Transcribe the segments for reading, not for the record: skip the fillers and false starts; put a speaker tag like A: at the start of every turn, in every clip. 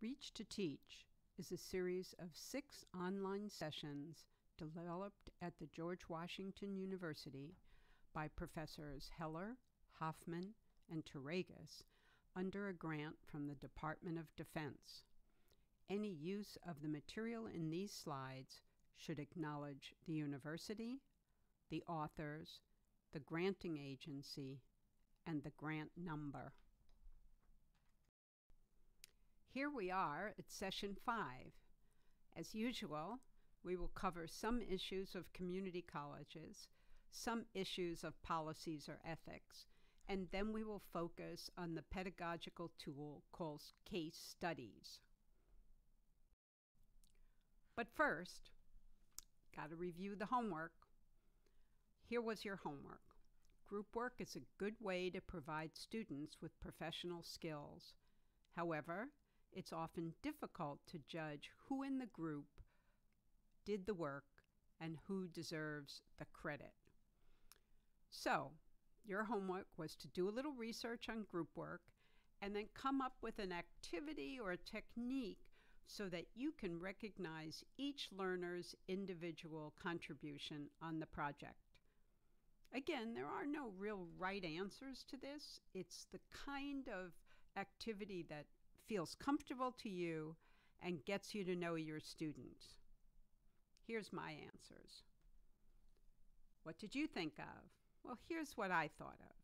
A: Reach to Teach is a series of 6 online sessions developed at the George Washington University by Professors Heller, Hoffman, and Taragas under a grant from the Department of Defense. Any use of the material in these slides should acknowledge the university, the authors, the granting agency, and the grant number. Here we are at Session 5. As usual, we will cover some issues of community colleges, some issues of policies or ethics, and then we will focus on the pedagogical tool called case studies. But first, got to review the homework. Here was your homework. Group work is a good way to provide students with professional skills. However, it's often difficult to judge who in the group did the work and who deserves the credit. So, your homework was to do a little research on group work and then come up with an activity or a technique so that you can recognize each learner's individual contribution on the project. Again, there are no real right answers to this. It's the kind of activity that feels comfortable to you and gets you to know your students. Here's my answers. What did you think of? Well, here's what I thought of.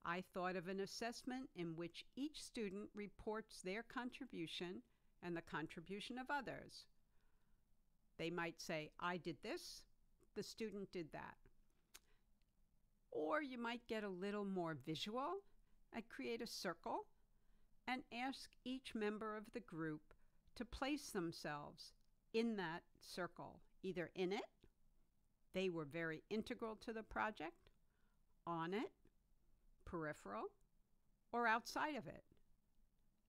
A: I thought of an assessment in which each student reports their contribution and the contribution of others. They might say, I did this, the student did that. Or you might get a little more visual and create a circle and ask each member of the group to place themselves in that circle, either in it, they were very integral to the project, on it, peripheral, or outside of it.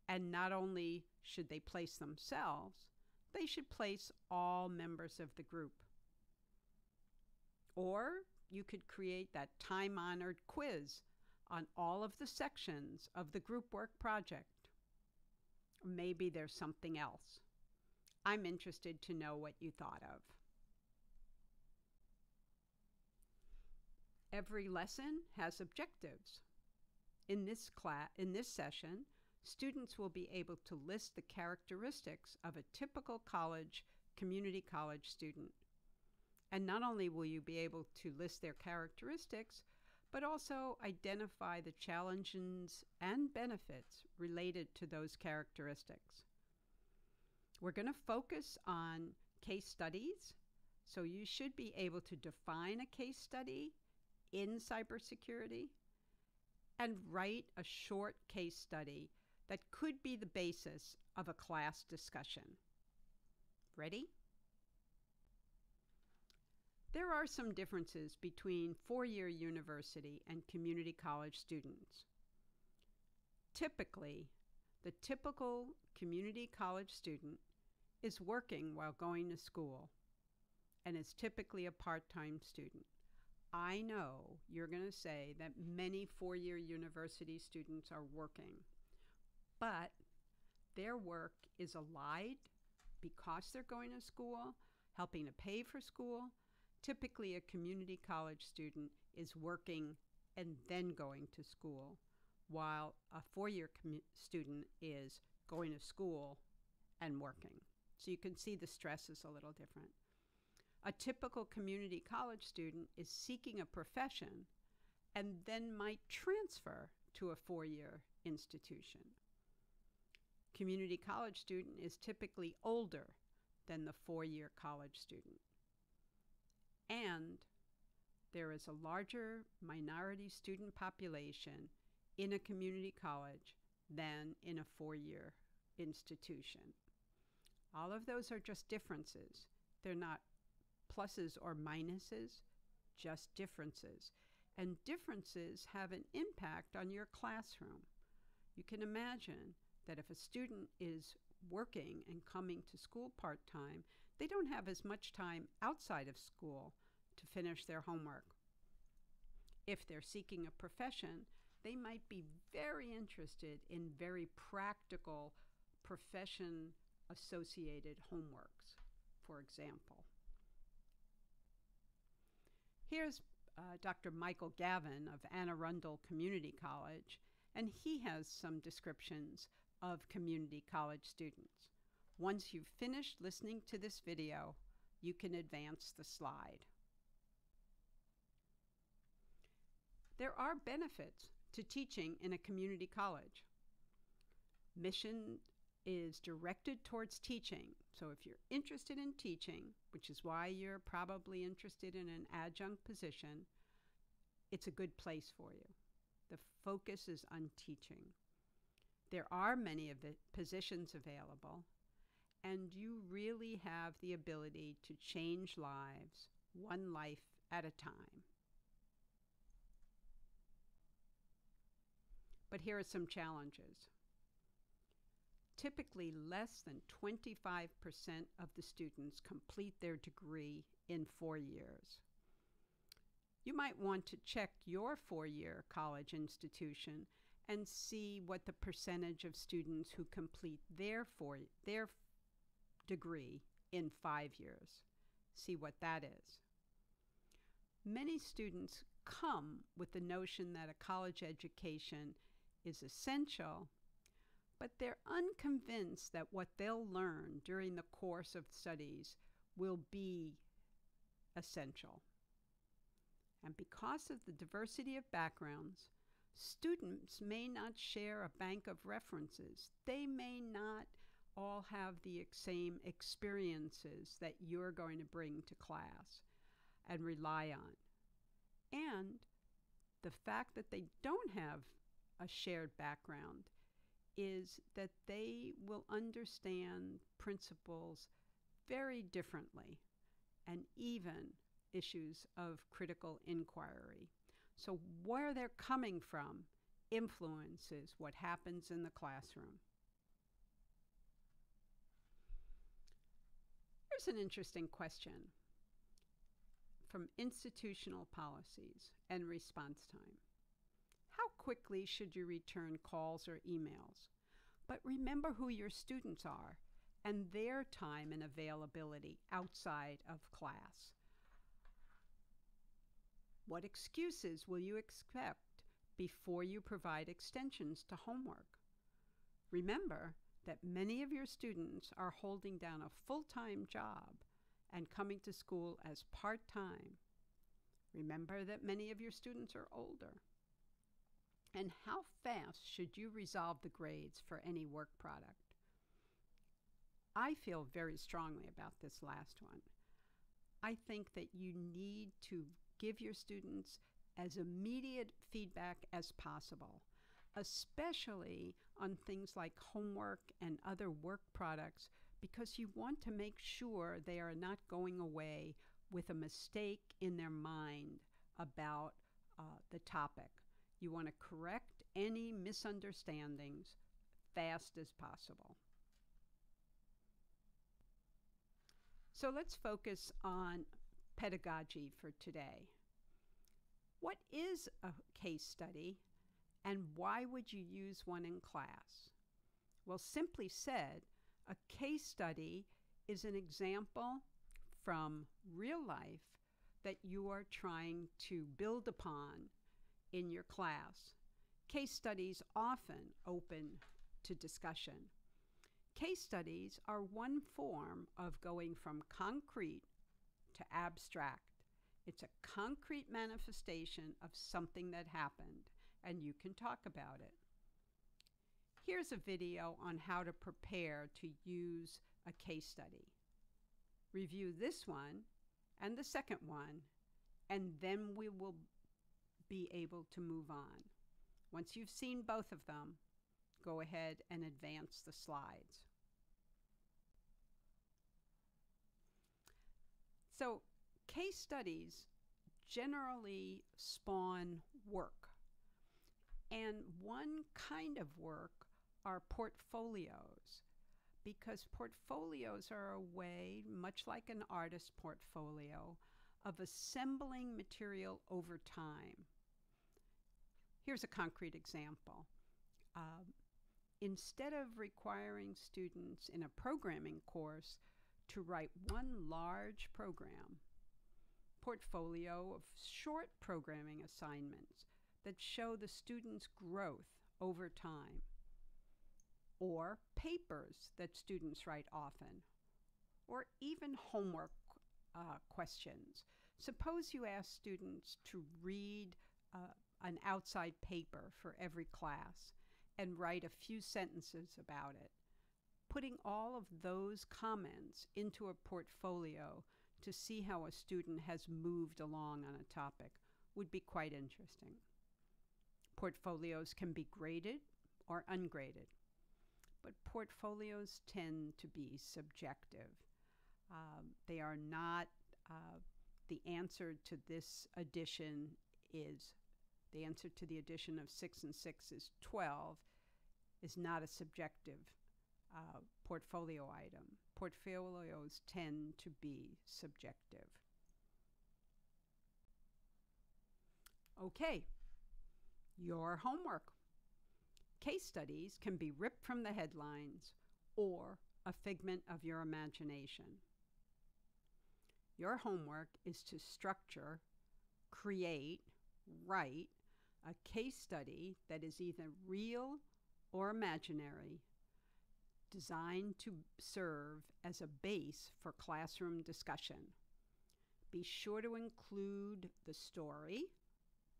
A: And not only should they place themselves, they should place all members of the group. Or you could create that time-honored quiz on all of the sections of the group work project. Maybe there's something else. I'm interested to know what you thought of. Every lesson has objectives. In this session, students will be able to list the characteristics of a typical community college student. And not only will you be able to list their characteristics, but also identify the challenges and benefits related to those characteristics. We're going to focus on case studies, so you should be able to define a case study in cybersecurity and write a short case study that could be the basis of a class discussion. Ready? There are some differences between four-year university and community college students. Typically, the typical community college student is working while going to school and is typically a part-time student. I know you're going to say that many four-year university students are working, but their work is allied because they're going to school, helping to pay for school. Typically, a community college student is working and then going to school, while a four-year student is going to school and working. So you can see the stress is a little different. A typical community college student is seeking a profession and then might transfer to a four-year institution. Community college student is typically older than the four-year college student. And there is a larger minority student population in a community college than in a four-year institution. All of those are just differences. They're not pluses or minuses, just differences. And differences have an impact on your classroom. You can imagine that if a student is working and coming to school part-time, they don't have as much time outside of school to finish their homework. If they're seeking a profession, they might be very interested in very practical profession-associated homeworks, for example. Here's Dr. Michael Gavin of Anne Arundel Community College, and he has some descriptions of community college students. Once you've finished listening to this video, you can advance the slide. There are benefits to teaching in a community college. Mission is directed towards teaching, so if you're interested in teaching, which is why you're probably interested in an adjunct position, it's a good place for you. The focus is on teaching. There are many of the positions available, and you really have the ability to change lives, one life at a time. But here are some challenges. Typically, less than 25% of the students complete their degree in 4 years. You might want to check your 4-year college institution and see what the percentage of students who complete their degree in 5 years. See what that is. Many students come with the notion that a college education is essential, but they're unconvinced that what they'll learn during the course of studies will be essential. And because of the diversity of backgrounds, students may not share a bank of references. They may not all have the same experiences that you're going to bring to class and rely on. And the fact that they don't have a shared background is that they will understand principles very differently, and even issues of critical inquiry. So where they're coming from influences what happens in the classroom. Here's an interesting question from institutional policies and response time. How quickly should you return calls or emails? But remember who your students are and their time and availability outside of class. What excuses will you accept before you provide extensions to homework? Remember that many of your students are holding down a full-time job and coming to school as part-time. Remember that many of your students are older. And how fast should you resolve the grades for any work product? I feel very strongly about this last one. I think that you need to give your students as immediate feedback as possible, especially on things like homework and other work products, because you want to make sure they are not going away with a mistake in their mind about the topic. You want to correct any misunderstandings fast as possible. So let's focus on pedagogy for today. What is a case study, and why would you use one in class? Well, simply said, a case study is an example from real life that you are trying to build upon in your class. Case studies often open to discussion. Case studies are one form of going from concrete to abstract. It's a concrete manifestation of something that happened, and you can talk about it. Here's a video on how to prepare to use a case study. Review this one and the second one, and then we will be able to move on. Once you've seen both of them, go ahead and advance the slides. So, case studies generally spawn work. And one kind of work are portfolios, because portfolios are a way, much like an artist's portfolio, of assembling material over time. Here's a concrete example. instead of requiring students in a programming course to write one large program, portfolio of short programming assignments that show the student's growth over time, or papers that students write often, or even homework questions. Suppose you ask students to read an outside paper for every class and write a few sentences about it. Putting all of those comments into a portfolio to see how a student has moved along on a topic would be quite interesting. Portfolios can be graded or ungraded, but portfolios tend to be subjective. They are not the answer to this addition is, the answer to the addition of 6 and 6 is 12 is not a subjective portfolio item. Portfolios tend to be subjective. Okay, your homework. Case studies can be ripped from the headlines or a figment of your imagination. Your homework is to structure, create, write a case study that is either real or imaginary, designed to serve as a base for classroom discussion. Be sure to include the story,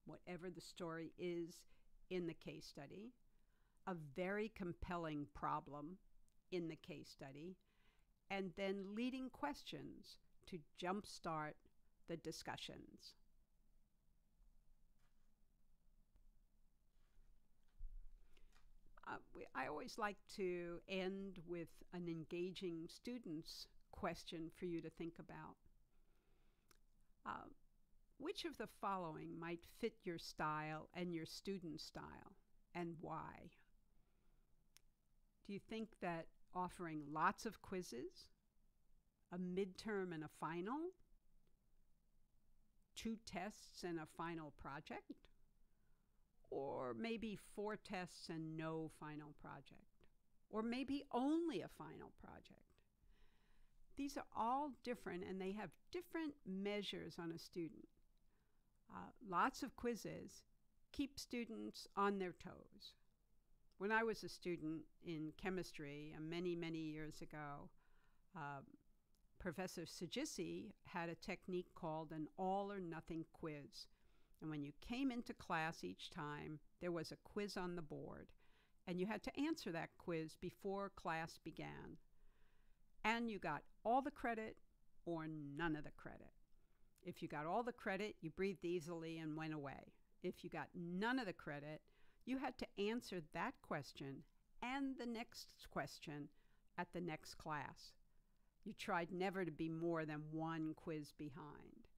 A: whatever the story is in the case study, a very compelling problem in the case study, and then leading questions to jumpstart the discussions. I always like to end with an engaging student's question for you to think about. Which of the following might fit your style and your student's style, and why? Do you think that offering lots of quizzes, a midterm and a final, 2 tests and a final project, or maybe 4 tests and no final project, or maybe only a final project? These are all different, and they have different measures on a student. Lots of quizzes keep students on their toes. When I was a student in chemistry many, many years ago, Professor Sajisi had a technique called an all or nothing quiz. And when you came into class each time, there was a quiz on the board, and you had to answer that quiz before class began. And you got all the credit or none of the credit. If you got all the credit, you breathed easily and went away. If you got none of the credit, you had to answer that question and the next question at the next class. You tried never to be more than 1 quiz behind.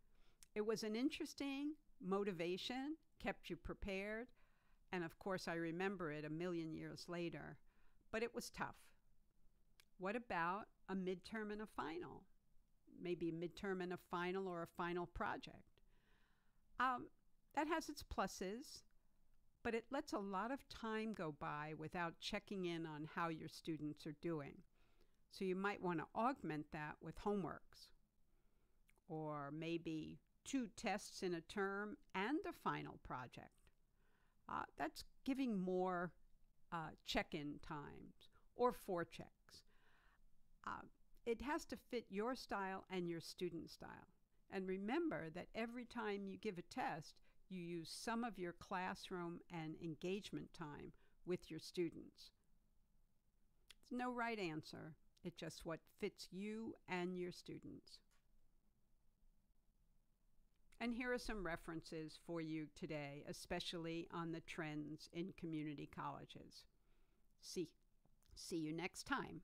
A: It was an interesting motivation, kept you prepared, and of course I remember it a million years later, but it was tough. What about a midterm and a final? Maybe a midterm and a final, or a final project. That has its pluses, but it lets a lot of time go by without checking in on how your students are doing. So you might want to augment that with homeworks, or maybe 2 tests in a term and a final project. That's giving more check-in times, or 4 checks. It has to fit your style and your student's style. And remember that every time you give a test, you use some of your classroom and engagement time with your students. There's no right answer. It's just what fits you and your students. And here are some references for you today, especially on the trends in community colleges. See you next time.